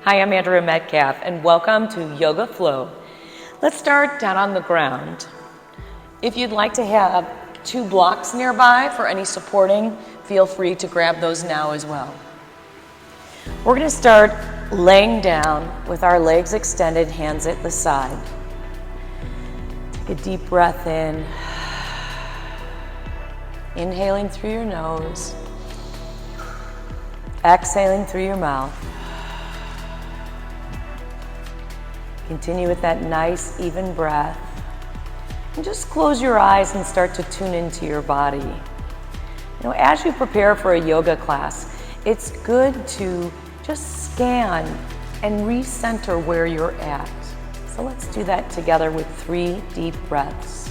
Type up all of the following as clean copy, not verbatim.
Hi, I'm Andrea Metcalf, and welcome to Yoga Flow. Let's start down on the ground. If you'd like to have 2 blocks nearby for any supporting, feel free to grab those now as well. We're going to start laying down with our legs extended, hands at the side. Take a deep breath in, inhaling through your nose, exhaling through your mouth. Continue with that nice, even breath. And just close your eyes and start to tune into your body. You know, as you prepare for a yoga class, it's good to just scan and recenter where you're at. So let's do that together with 3 deep breaths.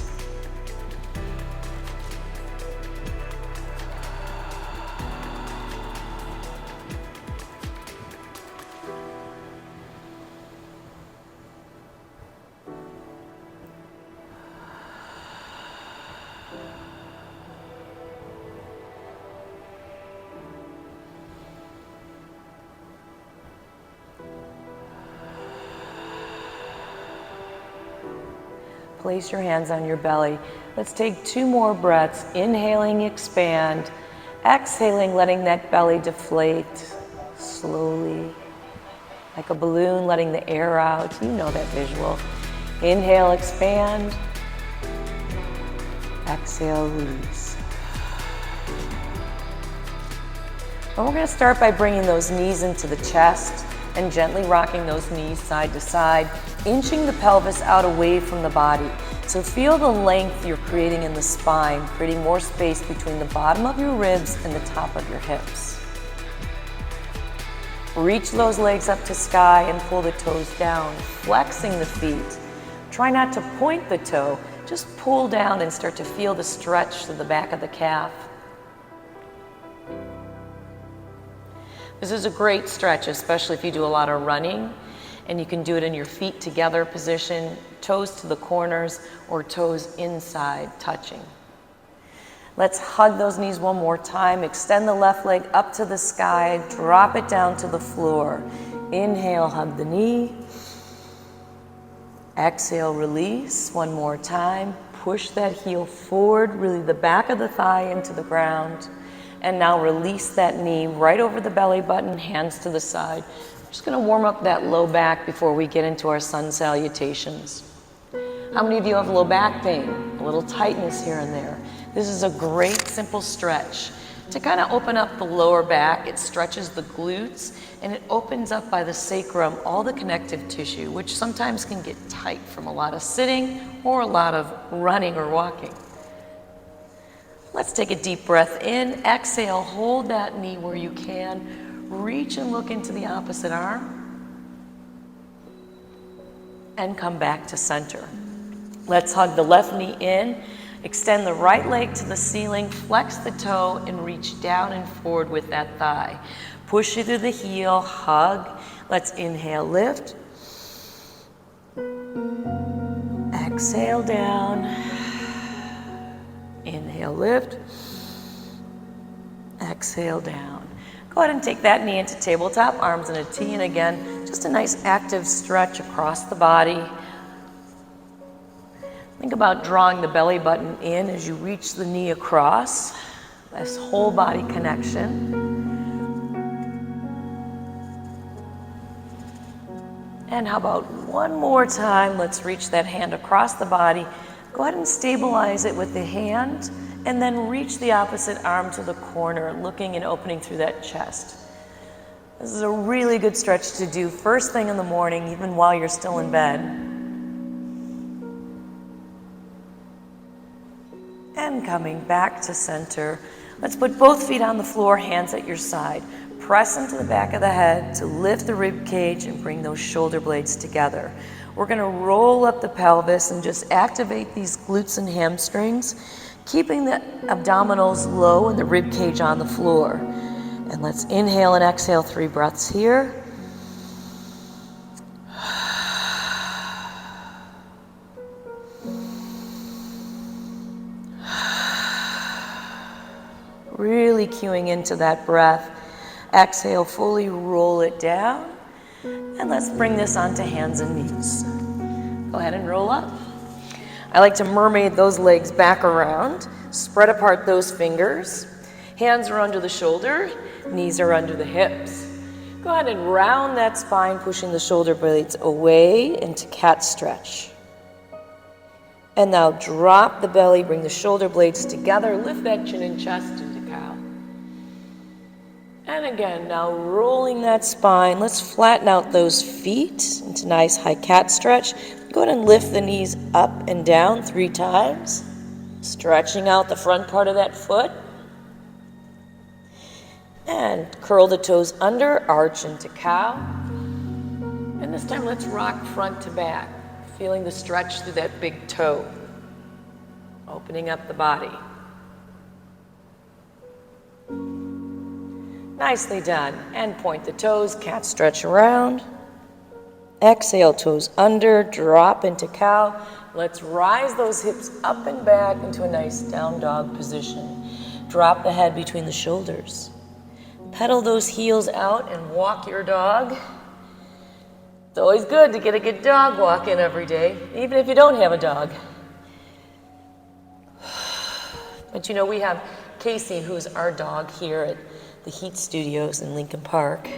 Place your hands on your belly. Let's take 2 more breaths. Inhaling, expand. Exhaling, letting that belly deflate slowly. Like a balloon, letting the air out. You know that visual. Inhale, expand. Exhale, release. And we're going to start by bringing those knees into the chest and gently rocking those knees side to side, inching the pelvis out away from the body. So feel the length you're creating in the spine, creating more space between the bottom of your ribs and the top of your hips. Reach those legs up to sky and pull the toes down, flexing the feet. Try not to point the toe, just pull down and start to feel the stretch to the back of the calf. This is a great stretch, especially if you do a lot of running, and you can do it in your feet together position, toes to the corners, or toes inside touching. Let's hug those knees one more time. Extend the left leg up to the sky, drop it down to the floor. Inhale, hug the knee. Exhale, release. One more time. Push that heel forward, really the back of the thigh into the ground. And now release that knee right over the belly button, hands to the side. I'm just going to warm up that low back before we get into our sun salutations. How many of you have low back pain? A little tightness here and there. This is a great simple stretch to kind of open up the lower back. It stretches the glutes and it opens up by the sacrum all the connective tissue, which sometimes can get tight from a lot of sitting or a lot of running or walking. Let's take a deep breath in, exhale, hold that knee where you can, reach and look into the opposite arm, and come back to center. Let's hug the left knee in, extend the right leg to the ceiling, flex the toe, and reach down and forward with that thigh. Push it through the heel, hug. Let's inhale, lift. Exhale down. Inhale, lift. Exhale down. Go ahead and take that knee into tabletop, arms in a T, and again, just a nice active stretch across the body. Think about drawing the belly button in as you reach the knee across. This whole body connection. And how about one more time? Let's reach that hand across the body. Go ahead and stabilize it with the hand and then reach the opposite arm to the corner, looking and opening through that chest. This is a really good stretch to do first thing in the morning, even while you're still in bed. And coming back to center, let's put both feet on the floor, hands at your side. Press into the back of the head to lift the rib cage and bring those shoulder blades together. We're going to roll up the pelvis and just activate these glutes and hamstrings, keeping the abdominals low and the rib cage on the floor. And let's inhale and exhale 3 breaths here. Really cueing into that breath. Exhale, fully roll it down. And let's bring this onto hands and knees. Go ahead and roll up. I like to mermaid those legs back around. Spread apart those fingers. Hands are under the shoulder, knees are under the hips. Go ahead and round that spine, pushing the shoulder blades away into cat stretch. And now drop the belly, bring the shoulder blades together, lift that chin and chest into cow. And again, now rolling that spine, let's flatten out those feet into nice high cat stretch. Go ahead and lift the knees up and down 3 times, stretching out the front part of that foot. And curl the toes under, arch into cow. And this time let's rock front to back, feeling the stretch through that big toe, opening up the body. Nicely done. And point the toes, cat stretch around. Exhale, toes under, drop into cow. Let's rise those hips up and back into a nice down dog position. Drop the head between the shoulders. Pedal those heels out and walk your dog. It's always good to get a good dog walk in every day, even if you don't have a dog. But you know, we have Casey, who's our dog here at the Heat Studios in Lincoln Park.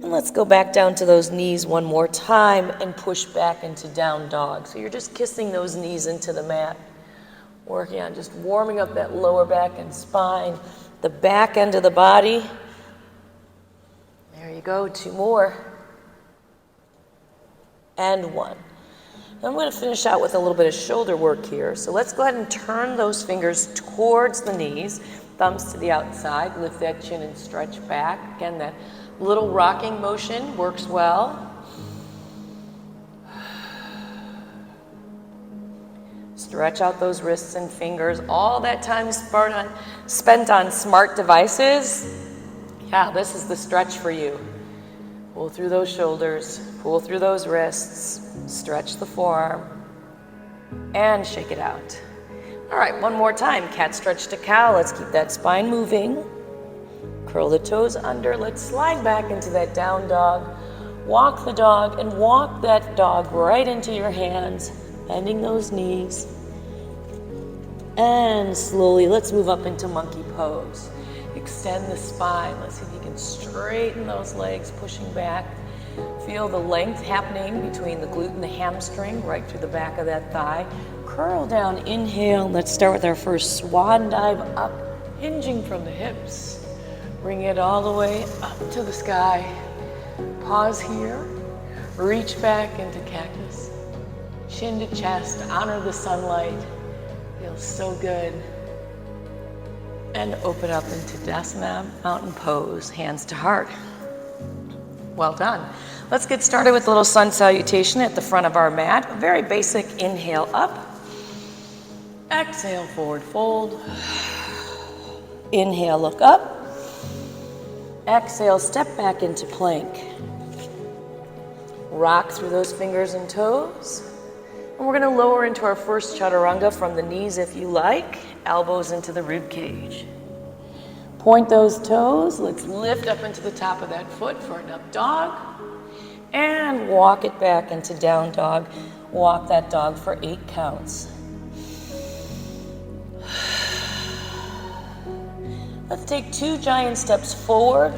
And let's go back down to those knees one more time and push back into down dog. So you're just kissing those knees into the mat, working on just warming up that lower back and spine, the back end of the body. There you go, 2 more. And 1. I'm going to finish out with a little bit of shoulder work here. So let's go ahead and turn those fingers towards the knees, thumbs to the outside, lift that chin and stretch back. Again, that little rocking motion works well. Stretch out those wrists and fingers. All that time spent on smart devices. Yeah, this is the stretch for you. Pull through those shoulders, pull through those wrists, stretch the forearm, and shake it out. All right, one more time. Cat stretch to cow. Let's keep that spine moving. Curl the toes under. Let's slide back into that down dog. Walk the dog and walk that dog right into your hands, bending those knees. And slowly, let's move up into monkey pose. Extend the spine. Let's see if you can straighten those legs, pushing back. Feel the length happening between the glute and the hamstring, right through the back of that thigh. Curl down, inhale. Let's start with our first swan dive up, hinging from the hips. Bring it all the way up to the sky. Pause here. Reach back into cactus. Chin to chest, honor the sunlight. Feels so good. And open up into Dasana Mountain Pose, hands to heart. Well done. Let's get started with a little sun salutation at the front of our mat. A very basic inhale up. Exhale, forward fold. Inhale, look up. Exhale, step back into plank. Rock through those fingers and toes. And we're going to lower into our first chaturanga from the knees if you like. Elbows into the rib cage. Point those toes. Let's lift up into the top of that foot for an up dog. And walk it back into down dog. Walk that dog for 8 counts. Let's take 2 giant steps forward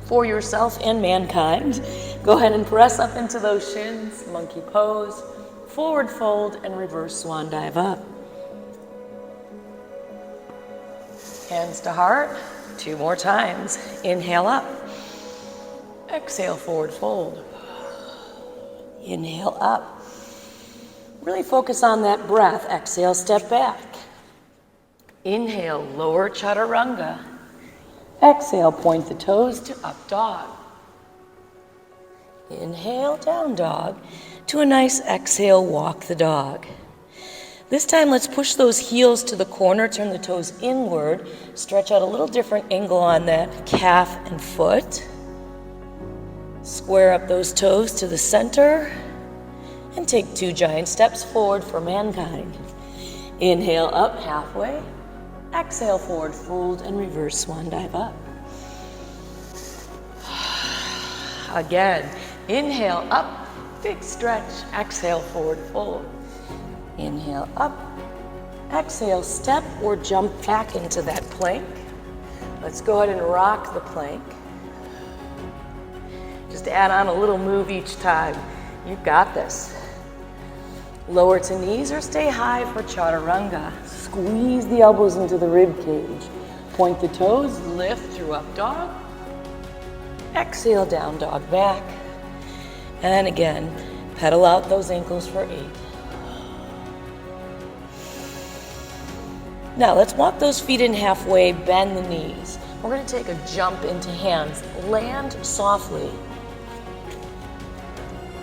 for yourself and mankind. Go ahead and press up into those shins, monkey pose, forward fold, and reverse swan dive up. Hands to heart, 2 more times. Inhale up. Exhale, forward fold. Inhale up. Really focus on that breath. Exhale, step back. Inhale, lower chaturanga. Exhale, point the toes to up dog. Inhale, down dog. To a nice exhale, walk the dog. This time, let's push those heels to the corner, turn the toes inward, stretch out a little different angle on that calf and foot. Square up those toes to the center, and take 2 giant steps forward for mankind. Inhale up halfway, exhale forward fold, and reverse swan dive up. Again, inhale up, big stretch. Exhale, forward fold. Inhale up, exhale, step or jump back into that plank. Let's go ahead and rock the plank. Just add on a little move each time. You've got this. Lower to knees or stay high for chaturanga. Squeeze the elbows into the rib cage. Point the toes, lift through up dog. Exhale, down dog back. And again, pedal out those ankles for 8. Now let's walk those feet in halfway, bend the knees. We're going to take a jump into hands. Land softly.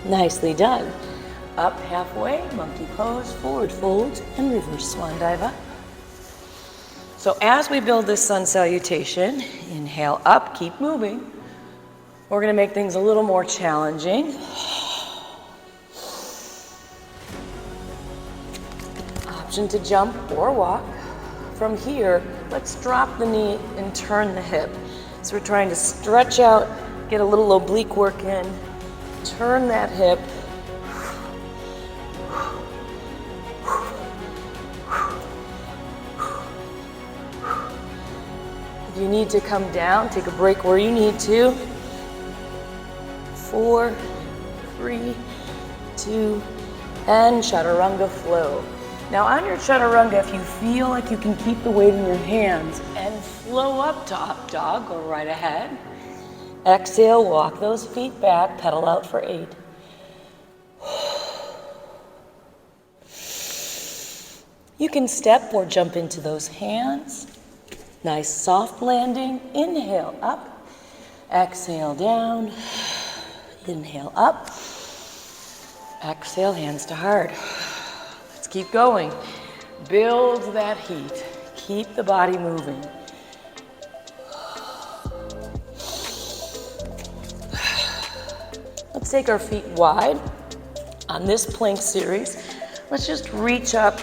Nicely done. Up halfway, monkey pose, forward fold, and reverse swan dive up. So as we build this sun salutation, inhale up, keep moving. We're going to make things a little more challenging. Option to jump or walk. From here, let's drop the knee and turn the hip. So we're trying to stretch out, get a little oblique work in, turn that hip. If you need to come down, take a break where you need to. 4, 3, 2, and chaturanga flow. Now on your chaturanga, if you feel like you can keep the weight in your hands and flow up to up dog, go right ahead. Exhale, walk those feet back, pedal out for 8. You can step or jump into those hands. Nice soft landing. Inhale up, exhale down, inhale up, exhale hands to heart. Let's keep going. Build that heat. Keep the body moving. Let's take our feet wide. On this plank series, let's just reach up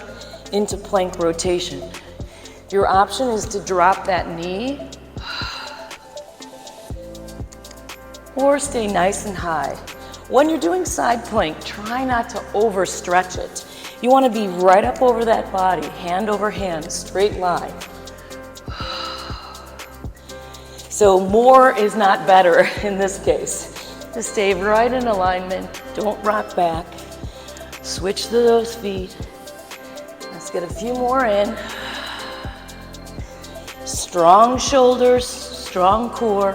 into plank rotation. Your option is to drop that knee or stay nice and high. When you're doing side plank, try not to overstretch it. You want to be right up over that body, hand over hand, straight line. So more is not better in this case. Just stay right in alignment, don't rock back. Switch to those feet. Let's get a few more in. Strong shoulders, strong core,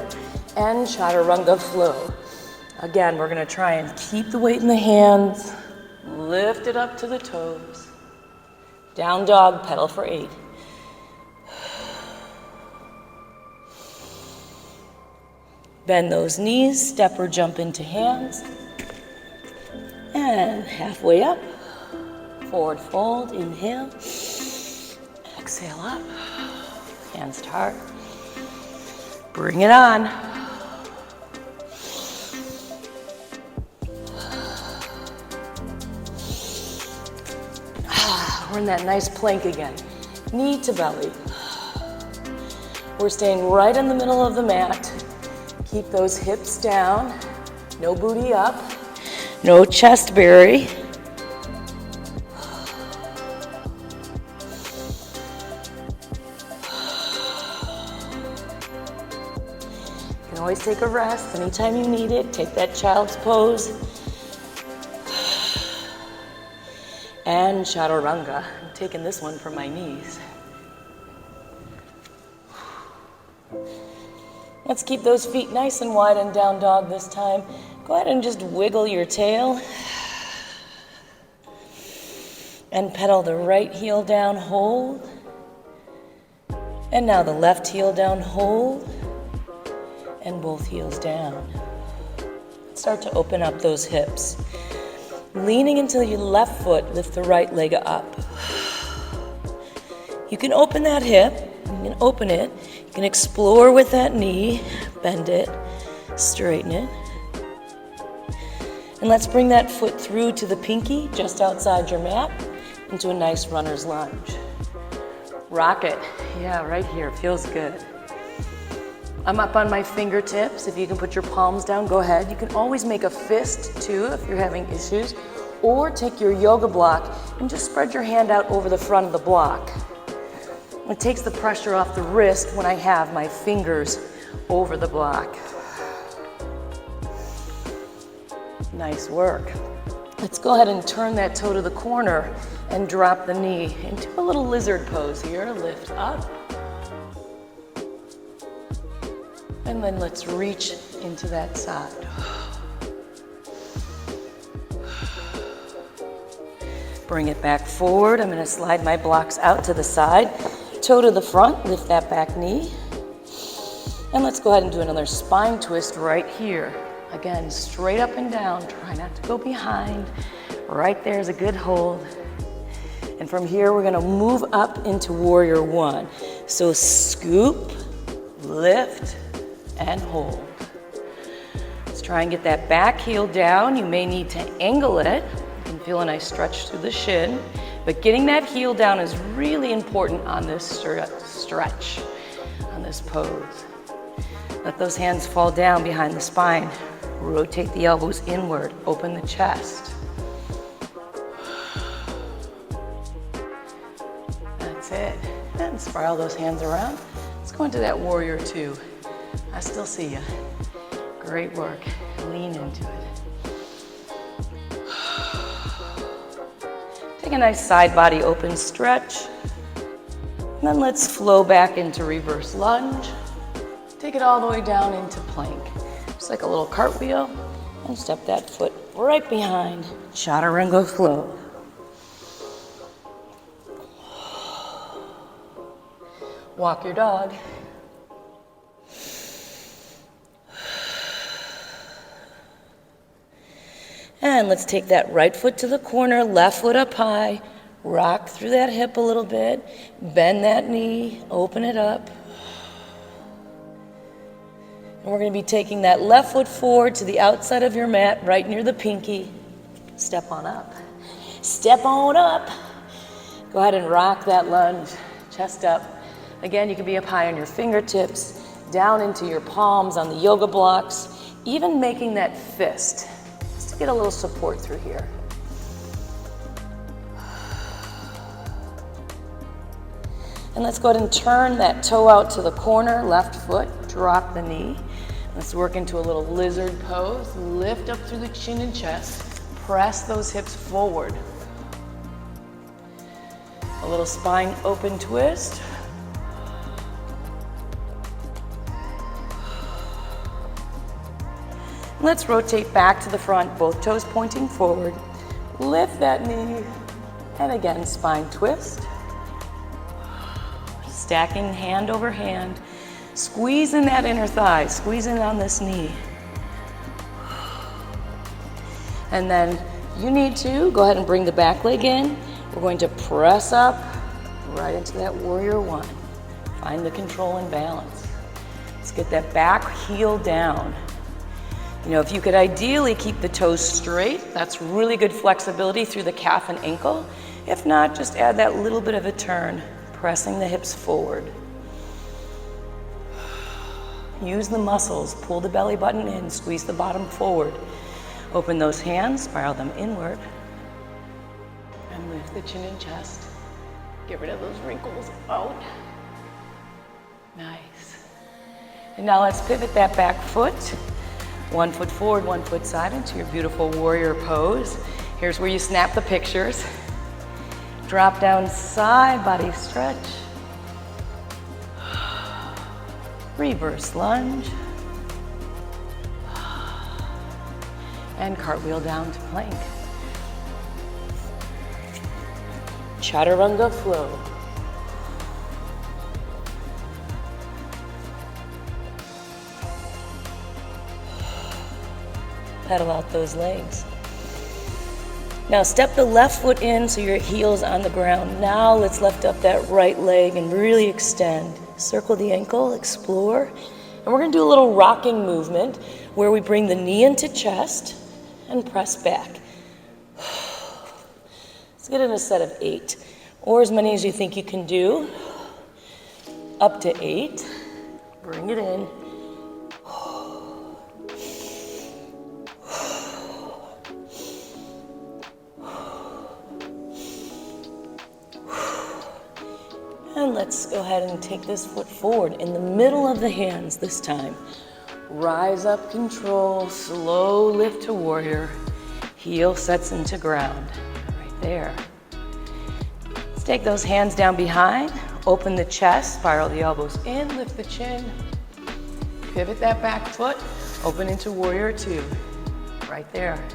and chaturanga flow. Again, we're going to try and keep the weight in the hands. Lift it up to the toes. Down dog, pedal for 8. Bend those knees, step or jump into hands. And halfway up. Forward fold, inhale. Exhale up. Hands to heart. Bring it on. We're in that nice plank again. Knee to belly. We're staying right in the middle of the mat. Keep those hips down. No booty up. No chest bury. You can always take a rest anytime you need it. Take that child's pose. And chaturanga. I'm taking this one for my knees. Let's keep those feet nice and wide and down dog this time. Go ahead and just wiggle your tail. And pedal the right heel down, hold. And now the left heel down, hold. And both heels down. Start to open up those hips. Leaning into your left foot, lift the right leg up. You can open that hip, you can open it. You can explore with that knee, bend it, straighten it. And let's bring that foot through to the pinky, just outside your mat, into a nice runner's lunge. Rock it. Yeah, right here, feels good. I'm up on my fingertips. If you can put your palms down, go ahead. You can always make a fist too if you're having issues, or take your yoga block and just spread your hand out over the front of the block. It takes the pressure off the wrist when I have my fingers over the block. Nice work. Let's go ahead and turn that toe to the corner and drop the knee into a little lizard pose here. Lift up. And then let's reach into that side. Bring it back forward. I'm going to slide my blocks out to the side. Toe to the front, lift that back knee. And let's go ahead and do another spine twist right here. Again, straight up and down. Try not to go behind. Right there is a good hold. And from here, we're going to move up into warrior one. So scoop, lift, and hold. Let's try and get that back heel down. You may need to angle it. You can feel a nice stretch through the shin. But getting that heel down is really important on this stretch, on this pose. Let those hands fall down behind the spine. Rotate the elbows inward. Open the chest. That's it. And spiral those hands around. Let's go into that warrior two. I still see you. Great work. Lean into it. Take a nice side body open stretch. And then let's flow back into reverse lunge. Take it all the way down into plank. Just like a little cartwheel. And step that foot right behind. Chaturanga flow. Walk your dog. And let's take that right foot to the corner, left foot up high, rock through that hip a little bit, bend that knee, open it up. And we're going to be taking that left foot forward to the outside of your mat, right near the pinky. Step on up. Step on up. Go ahead and rock that lunge, chest up. Again, you can be up high on your fingertips, down into your palms on the yoga blocks, even making that fist. Get a little support through here. And let's go ahead and turn that toe out to the corner, left foot, drop the knee. Let's work into a little lizard pose. Lift up through the chin and chest. Press those hips forward. A little spine open twist. Let's rotate back to the front, both toes pointing forward. Lift that knee, and again, spine twist. Stacking hand over hand. Squeeze in that inner thigh, squeeze in on this knee. And then you need to go ahead and bring the back leg in. We're going to press up right into that warrior one. Find the control and balance. Let's get that back heel down. You know, if you could ideally keep the toes straight, that's really good flexibility through the calf and ankle. If not, just add that little bit of a turn, pressing the hips forward. Use the muscles, pull the belly button in, squeeze the bottom forward. Open those hands, spiral them inward, and lift the chin and chest. Get rid of those wrinkles out. Nice. And now let's pivot that back foot. One foot forward, one foot side into your beautiful warrior pose. Here's where you snap the pictures. Drop down, side body stretch. Reverse lunge. And cartwheel down to plank. Chaturanga flow. Pedal out those legs. Now step the left foot in so your heel's on the ground. Now let's lift up that right leg and really extend. Circle the ankle, explore. And we're gonna do a little rocking movement where we bring the knee into chest and press back. Let's get in a set of 8, or as many as you think you can do. Up to 8. Bring it in. let's go ahead and take this foot forward in the middle of the hands this time. Rise up, control, slow lift to warrior. Heel sets into ground, right there. Let's take those hands down behind, open the chest, spiral the elbows in, lift the chin, pivot that back foot, open into warrior two, right there.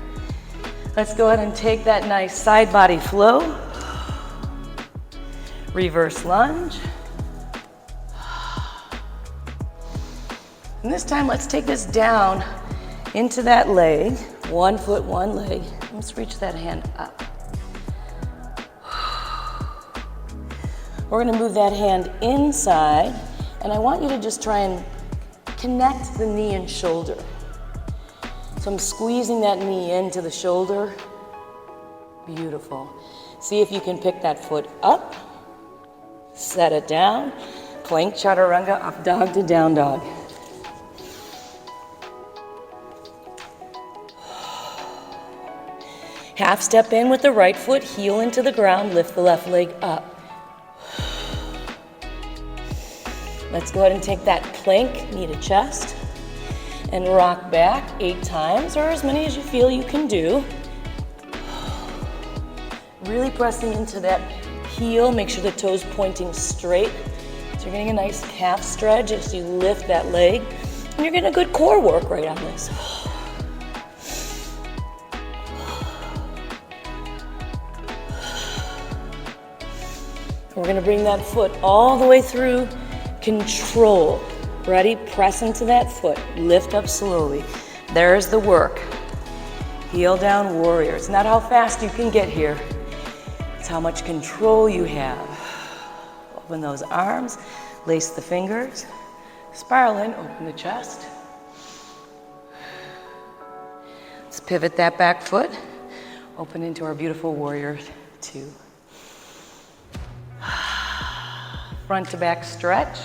Let's go ahead and take that nice side body flow. Reverse lunge. And this time, let's take this down into that leg. 1 foot, one leg. Let's reach that hand up. We're gonna move that hand inside, and I want you to just try and connect the knee and shoulder. So I'm squeezing that knee into the shoulder. Beautiful. See if you can pick that foot up, set it down, plank chaturanga, up dog to down dog. Half step in with the right foot, heel into the ground, lift the left leg up. Let's go ahead and take that plank, knee to chest, and rock back 8 times, or as many as you feel you can do. Really pressing into that heel, make sure the toes pointing straight. So you're getting a nice calf stretch as you lift that leg, and you're getting a good core work right on this. We're gonna bring that foot all the way through, control. Ready? Press into that foot, lift up slowly. There's the work. Heel down, warrior. It's not how fast you can get here, it's how much control you have. Open those arms, lace the fingers, spiral in, open the chest. Let's pivot that back foot, open into our beautiful warrior two. Front to back stretch,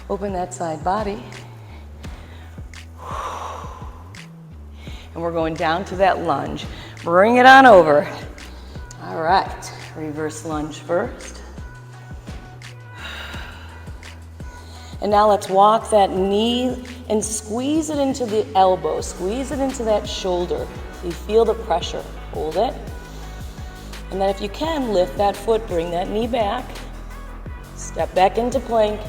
open that side body. And we're going down to that lunge. Bring it on over. All right, reverse lunge first. And now let's walk that knee and squeeze it into the elbow, squeeze it into that shoulder. So you feel the pressure, hold it. And then if you can, lift that foot, bring that knee back. Step back into plank,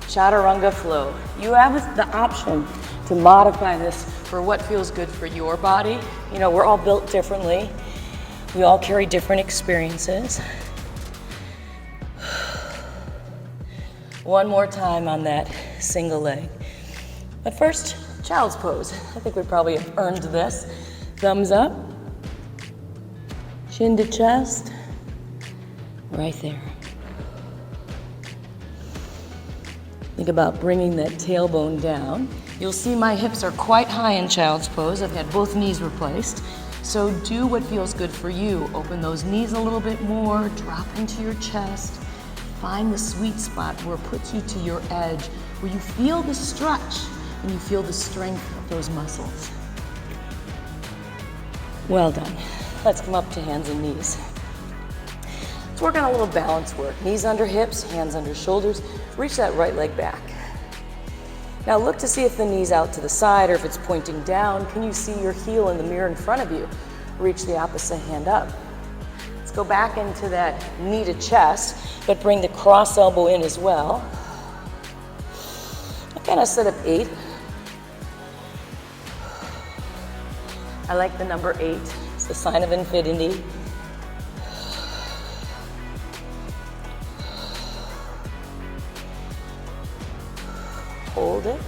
chaturanga flow. You have the option to modify this for what feels good for your body. You know, we're all built differently. We all carry different experiences. One more time on that single leg. But first, child's pose. I think we probably have earned this. Thumbs up, chin to chest, right there. Think about bringing that tailbone down. You'll see my hips are quite high in child's pose. I've had both knees replaced. So do what feels good for you. Open those knees a little bit more, drop into your chest. Find the sweet spot where it puts you to your edge, where you feel the stretch and you feel the strength of those muscles. Well done. Let's come up to hands and knees. Let's work on a little balance work. Knees under hips, hands under shoulders. Reach that right leg back. Now look to see if the knee's out to the side or if it's pointing down. Can you see your heel in the mirror in front of you? Reach the opposite hand up. Let's go back into that knee to chest, but bring the cross elbow in as well. I kind of set up 8. I like the number 8. It's the sign of infinity. Hold it.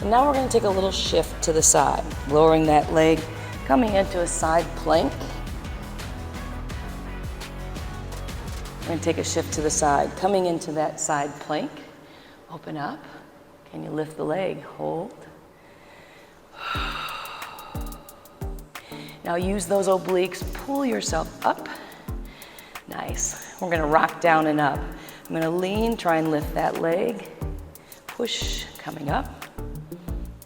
And now we're going to take a little shift to the side, lowering that leg, coming into a side plank. We're going to take a shift to the side, coming into that side plank. Open up. Can you lift the leg? Hold. Now use those obliques, pull yourself up. Nice. We're going to rock down and up. I'm going to lean, try and lift that leg. Push, coming up,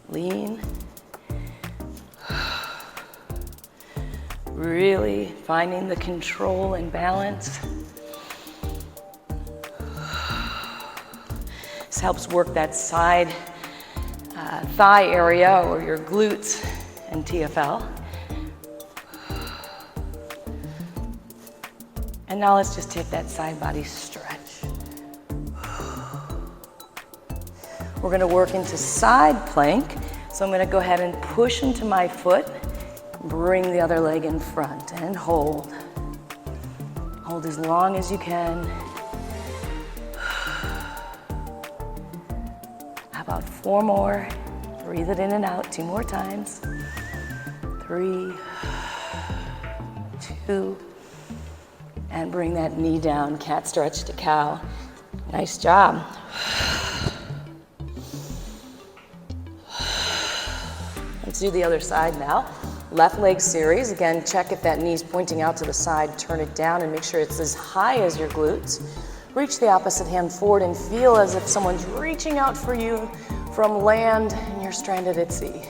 lean. Really finding the control and balance. helps work that side thigh area or your glutes and TFL. And now let's just take that side body stretch. We're gonna work into side plank. So I'm gonna go ahead and push into my foot, bring the other leg in front and hold. Hold as long as you can. How about 4 more? Breathe it in and out 2 more times. 3, 2, and bring that knee down, cat stretch to cow. Nice job. Let's do the other side now. Left leg series. Again, check if that knee's pointing out to the side, turn it down and make sure it's as high as your glutes. Reach the opposite hand forward and feel as if someone's reaching out for you from land and you're stranded at sea.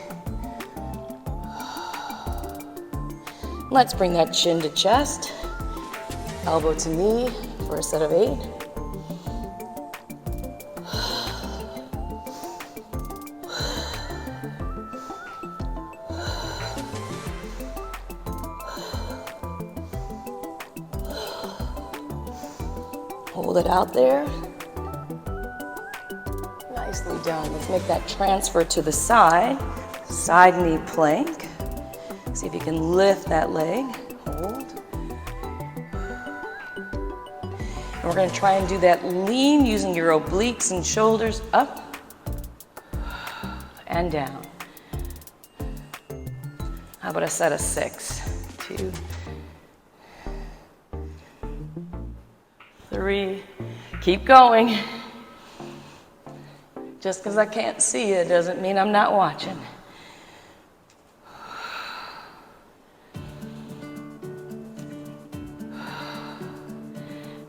Let's bring that chin to chest, elbow to knee for a set of 8. Hold it out there. Nicely done. Let's make that transfer to the side. Side knee plank. See if you can lift that leg. Hold. And we're going to try and do that lean using your obliques and shoulders up and down. How about a set of 6? 2, 3, keep going. Just because I can't see you doesn't mean I'm not watching.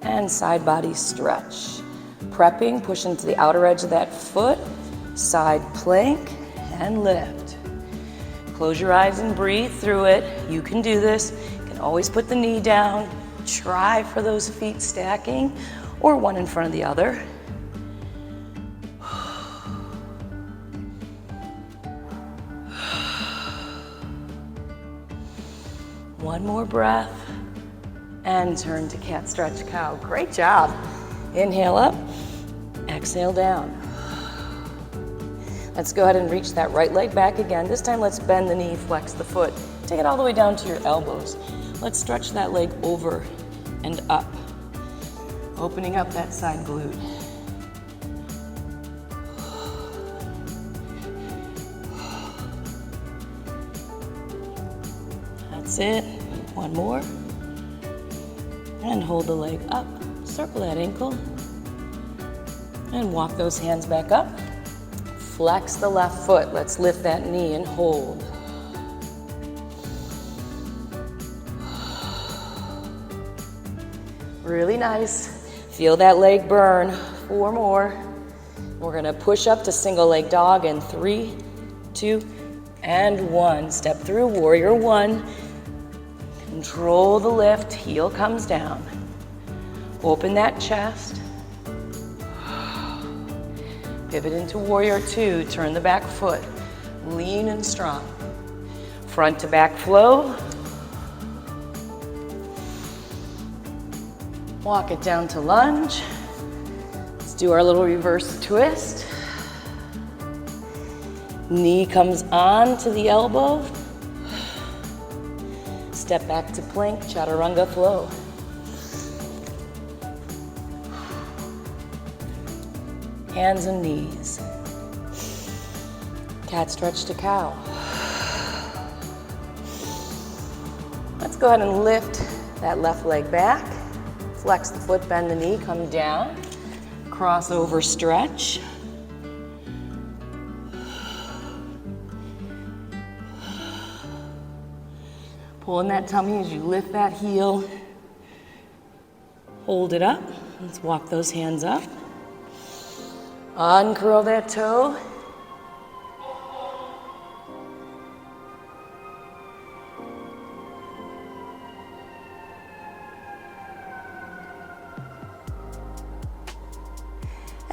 And side body stretch. Prepping, push into the outer edge of that foot, side plank, and lift. Close your eyes and breathe through it. You can do this. You can always put the knee down. Try for those feet stacking or one in front of the other. One more breath and turn to cat stretch cow. Great job. Inhale up, exhale down. Let's go ahead and reach that right leg back again. This time let's bend the knee, flex the foot. Take it all the way down to your elbows. Let's stretch that leg over and up, opening up that side glute. That's it. One more. And hold the leg up. Circle that ankle. And walk those hands back up. Flex the left foot. Let's lift that knee and hold. Really nice. Feel that leg burn. 4 more. We're gonna push up to single leg dog in 3, 2, and 1. Step through warrior 1. Control the lift, heel comes down. Open that chest. Pivot into warrior 2, turn the back foot. Lean and strong. Front to back flow. Walk it down to lunge. Let's do our little reverse twist. Knee comes on to the elbow. Step back to plank, chaturanga flow. Hands and knees. Cat stretch to cow. Let's go ahead and lift that left leg back. Flex the foot, bend the knee, come down. Crossover stretch. Pulling that tummy as you lift that heel. Hold it up. Let's walk those hands up. Uncurl that toe.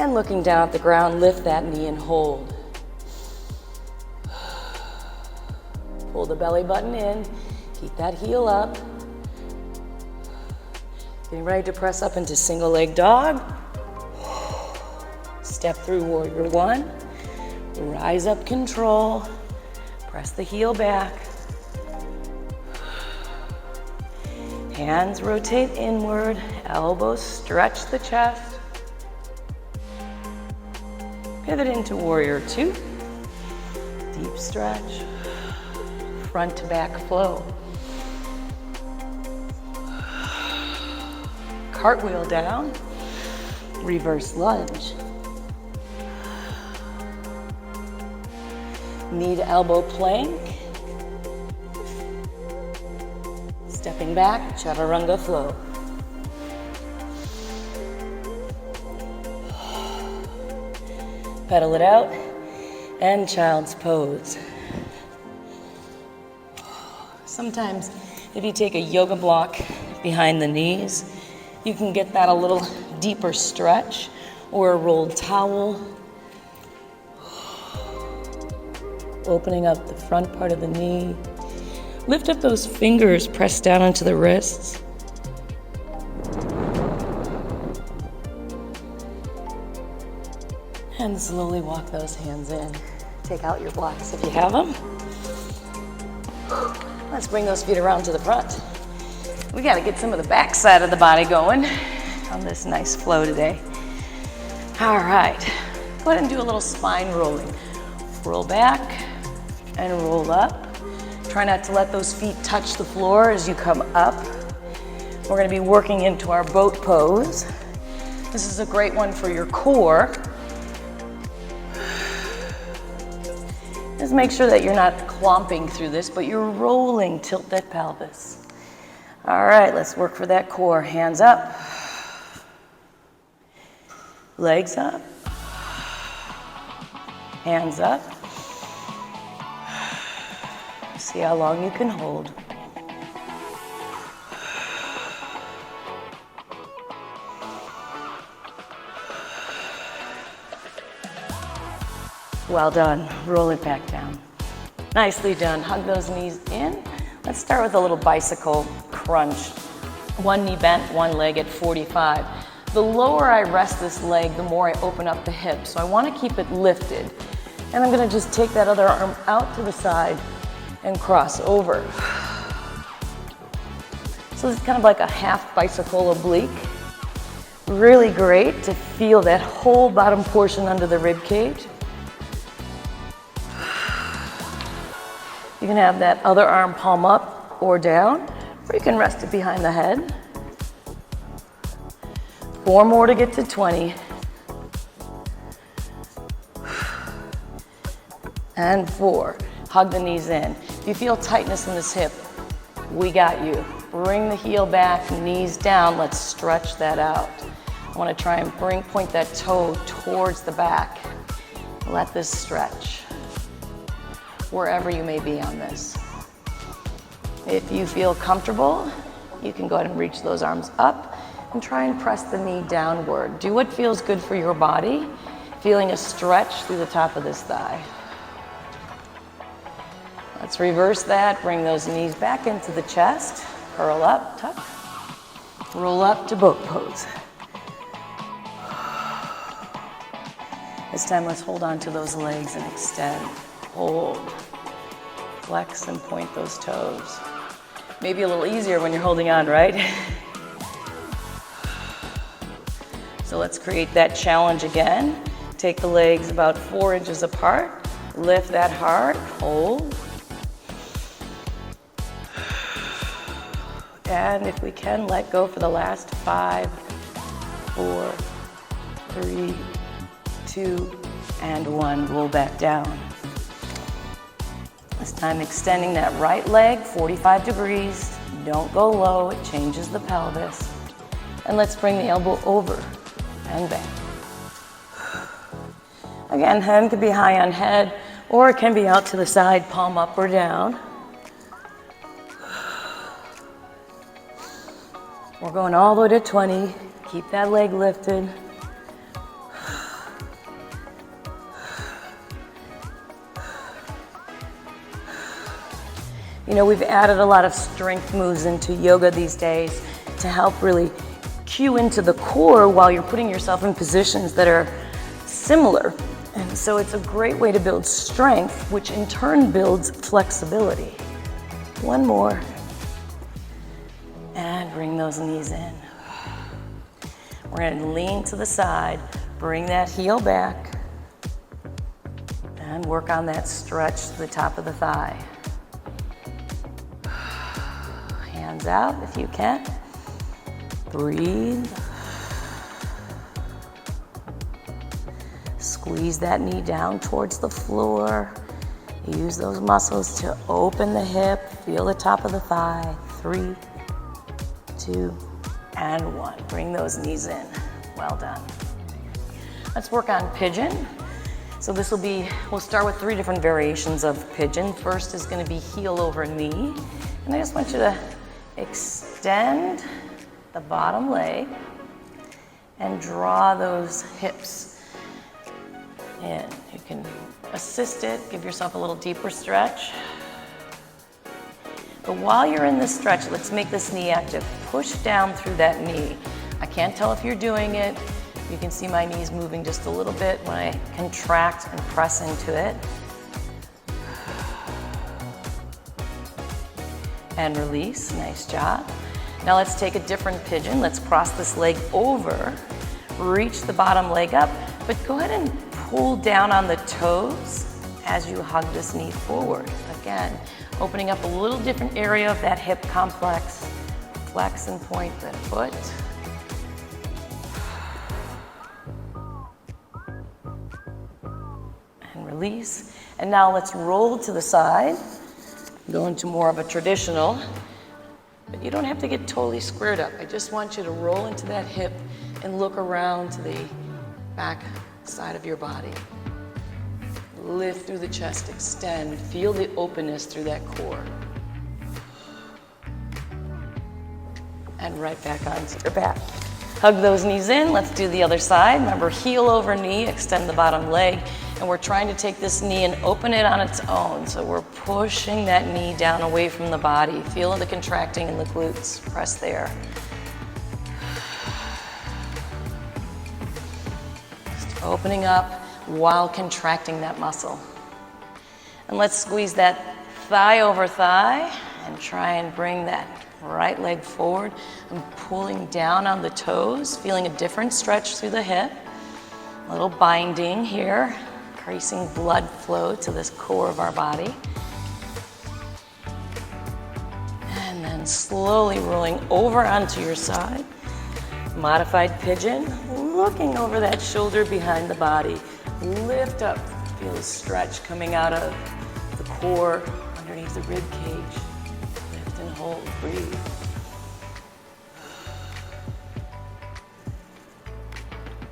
And looking down at the ground, lift that knee and hold. Pull the belly button in, keep that heel up. Getting ready to press up into single leg dog. Step through warrior one. Rise up, control. Press the heel back. Hands rotate inward, elbows stretch the chest. Pivot into warrior two. Deep stretch. Front to back flow. Cartwheel down. Reverse lunge. Knee to elbow plank. Stepping back, chaturanga flow. Pedal it out, and child's pose. Sometimes if you take a yoga block behind the knees, you can get that a little deeper stretch, or a rolled towel. Opening up the front part of the knee. Lift up those fingers, press down onto the wrists. And slowly walk those hands in. Take out your blocks if you have them. Let's bring those feet around to the front. We got to get some of the back side of the body going on this nice flow today. All right, go ahead and do a little spine rolling. Roll back and roll up. Try not to let those feet touch the floor as you come up. We're going to be working into our boat pose. This is a great one for your core. Just make sure that you're not clomping through this, but you're rolling, tilt that pelvis. All right, let's work for that core. Hands up. Legs up. Hands up. See how long you can hold. Well done. Roll it back down. Nicely done. Hug those knees in. Let's start with a little bicycle crunch. One knee bent, one leg at 45. The lower I rest this leg, the more I open up the hip. So I want to keep it lifted. And I'm going to just take that other arm out to the side and cross over. So this is kind of like a half bicycle oblique. Really great to feel that whole bottom portion under the rib cage. You can have that other arm palm up or down, or you can rest it behind the head. 4 more to get to 20. And 4. Hug the knees in. If you feel tightness in this hip, we got you. Bring the heel back, knees down. Let's stretch that out. I want to try and point that toe towards the back. Let this stretch wherever you may be on this. If you feel comfortable, you can go ahead and reach those arms up and try and press the knee downward. Do what feels good for your body, feeling a stretch through the top of this thigh. Let's reverse that, bring those knees back into the chest, curl up, tuck, roll up to boat pose. This time let's hold on to those legs and extend, hold, flex and point those toes. Maybe a little easier when you're holding on, right? So let's create that challenge again. Take the legs about 4 inches apart, lift that hard, hold. And if we can, let go for the last 5, 4, 3, 2, and 1. Roll back down. This time extending that right leg 45 degrees. Don't go low, it changes the pelvis. And let's bring the elbow over and back. Again, hand can be high on head, or it can be out to the side, palm up or down. We're going all the way to 20. Keep that leg lifted. You know, we've added a lot of strength moves into yoga these days to help really cue into the core while you're putting yourself in positions that are similar. And so it's a great way to build strength, which in turn builds flexibility. One more. And bring those knees in. We're going to lean to the side, bring that heel back, and work on that stretch to the top of the thigh. Hands out if you can. Breathe. Squeeze that knee down towards the floor. Use those muscles to open the hip. Feel the top of the thigh. 3, 2, and 1. Bring those knees in. Well done. Let's work on pigeon. So this will be, we'll start with 3 different variations of pigeon. First is going to be heel over knee. And I just want you to extend the bottom leg and draw those hips in. You can assist it, give yourself a little deeper stretch. But while you're in this stretch, let's make this knee active. Push down through that knee. I can't tell if you're doing it. You can see my knees moving just a little bit when I contract and press into it. And release, nice job. Now let's take a different pigeon. Let's cross this leg over, reach the bottom leg up, but go ahead and pull down on the toes as you hug this knee forward. Again, opening up a little different area of that hip complex. Flex and point the foot. And release. And now let's roll to the side. Go into more of a traditional, but you don't have to get totally squared up. I just want you to roll into that hip and look around to the back side of your body. Lift through the chest, extend, feel the openness through that core. And right back onto your back. Hug those knees in, let's do the other side. Remember, heel over knee, extend the bottom leg, and we're trying to take this knee and open it on its own. So we're pushing that knee down away from the body. Feel the contracting in the glutes, press there. Just opening up while contracting that muscle. And let's squeeze that thigh over thigh and try and bring that right leg forward. I'm pulling down on the toes, feeling a different stretch through the hip. A little binding here, increasing blood flow to this core of our body. And then slowly rolling over onto your side. Modified pigeon, looking over that shoulder behind the body. Lift up, feel the stretch coming out of the core underneath the rib cage. Lift and hold, breathe.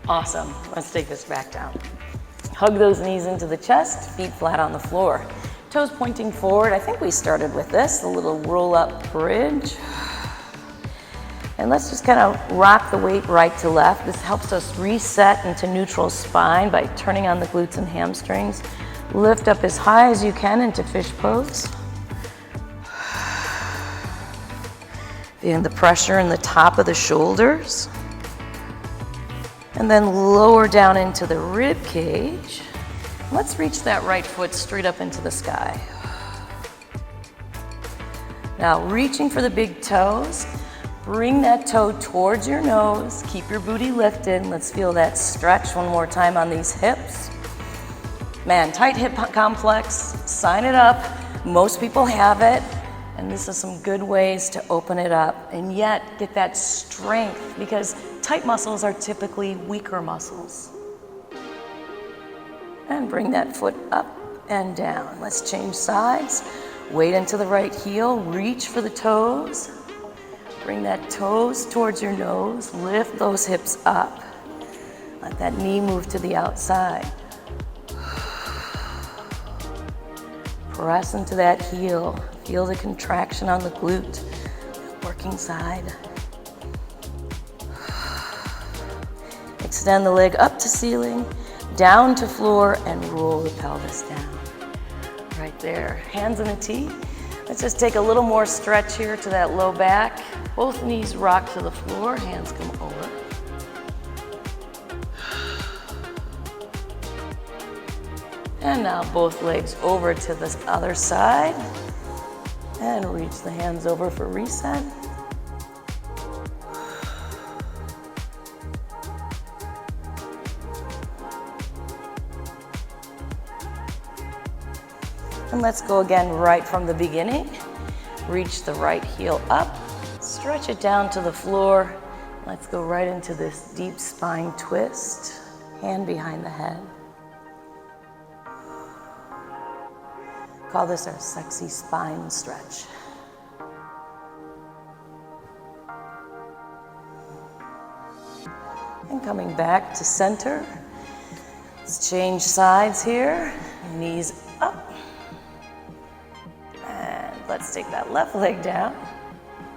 Awesome, let's take this back down. Hug those knees into the chest, feet flat on the floor. Toes pointing forward. I think we started with this, a little roll up bridge. And let's just kind of rock the weight right to left. This helps us reset into neutral spine by turning on the glutes and hamstrings. Lift up as high as you can into fish pose. Feeling the pressure in the top of the shoulders. And then lower down into the rib cage. Let's reach that right foot straight up into the sky. Now reaching for the big toes. Bring that toe towards your nose. Keep your booty lifted. Let's feel that stretch one more time on these hips. Man, tight hip complex, sign it up. Most people have it. And this is some good ways to open it up and yet get that strength, because tight muscles are typically weaker muscles. And bring that foot up and down. Let's change sides. Weight into the right heel, reach for the toes. Bring that toes towards your nose, lift those hips up. Let that knee move to the outside. Press into that heel. Feel the contraction on the glute, working side. Extend the leg up to ceiling, down to floor, and roll the pelvis down. Right there, hands in a T. Let's just take a little more stretch here to that low back. Both knees rock to the floor, hands come over. And now both legs over to the other side. And reach the hands over for reset. And let's go again right from the beginning. Reach the right heel up, stretch it down to the floor. Let's go right into this deep spine twist, hand behind the head. Call this our sexy spine stretch. And coming back to center, let's change sides here, knees up. And let's take that left leg down,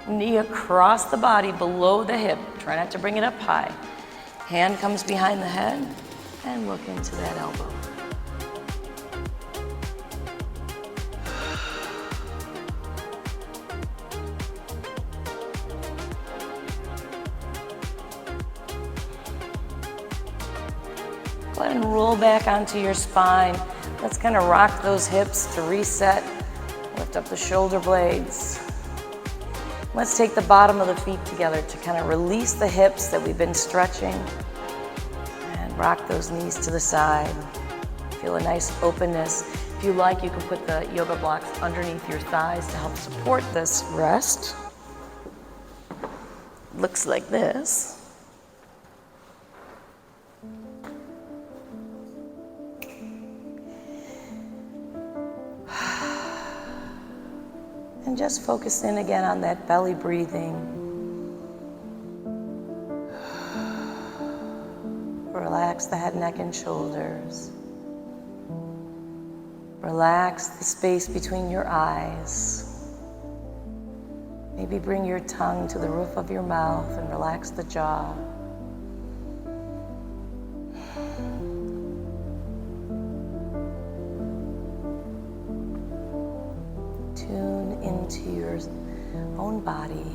knee across the body below the hip. Try not to bring it up high. Hand comes behind the head and look into that elbow. Go ahead and roll back onto your spine. Let's kind of rock those hips to reset. Lift up the shoulder blades. Let's take the bottom of the feet together to kind of release the hips that we've been stretching. And rock those knees to the side. Feel a nice openness. If you like, you can put the yoga blocks underneath your thighs to help support this rest. Looks like this. And just focus in again on that belly breathing. Relax the head, neck, and shoulders. Relax the space between your eyes. Maybe bring your tongue to the roof of your mouth and relax the jaw. Tune into your own body.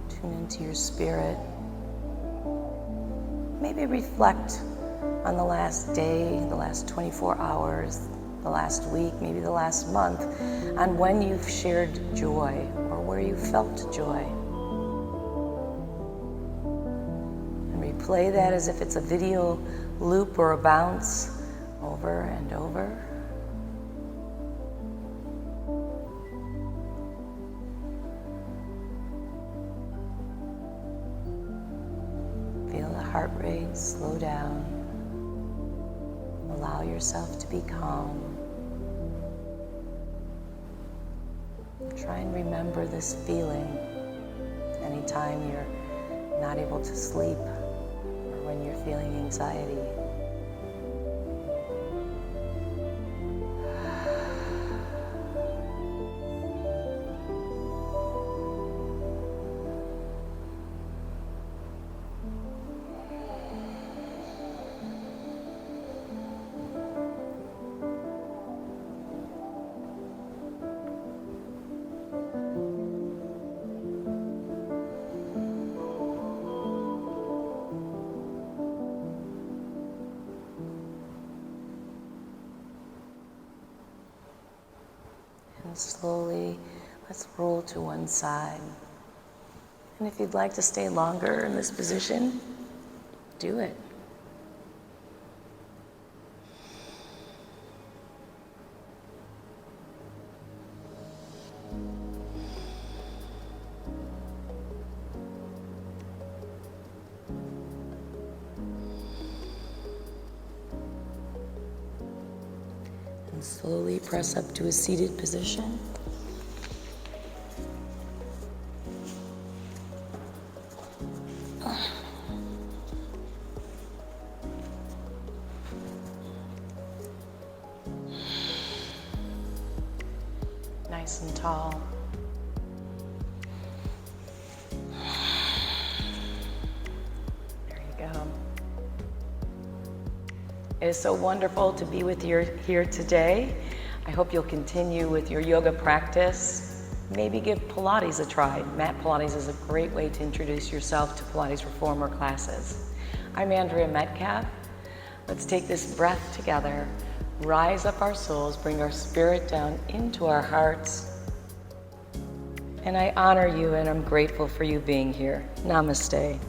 Tune into your spirit. Maybe reflect on the last day, the last 24 hours, the last week, maybe the last month, on when you've shared joy or where you felt joy. And replay that as if it's a video loop or a bounce over and over. Feel the heart rate slow down. Allow yourself to be calm. Try and remember this feeling anytime you're not able to sleep or when you're feeling anxiety. And slowly, let's roll to one side. And if you'd like to stay longer in this position, do it. And slowly press up to a seated position. Nice and tall. There you go. It is so wonderful to be with you here today. I hope you'll continue with your yoga practice. Maybe give Pilates a try. Mat Pilates is a great way to introduce yourself to Pilates reformer classes. I'm Andrea Metcalf. Let's take this breath together, rise up our souls, bring our spirit down into our hearts. And I honor you and I'm grateful for you being here. Namaste.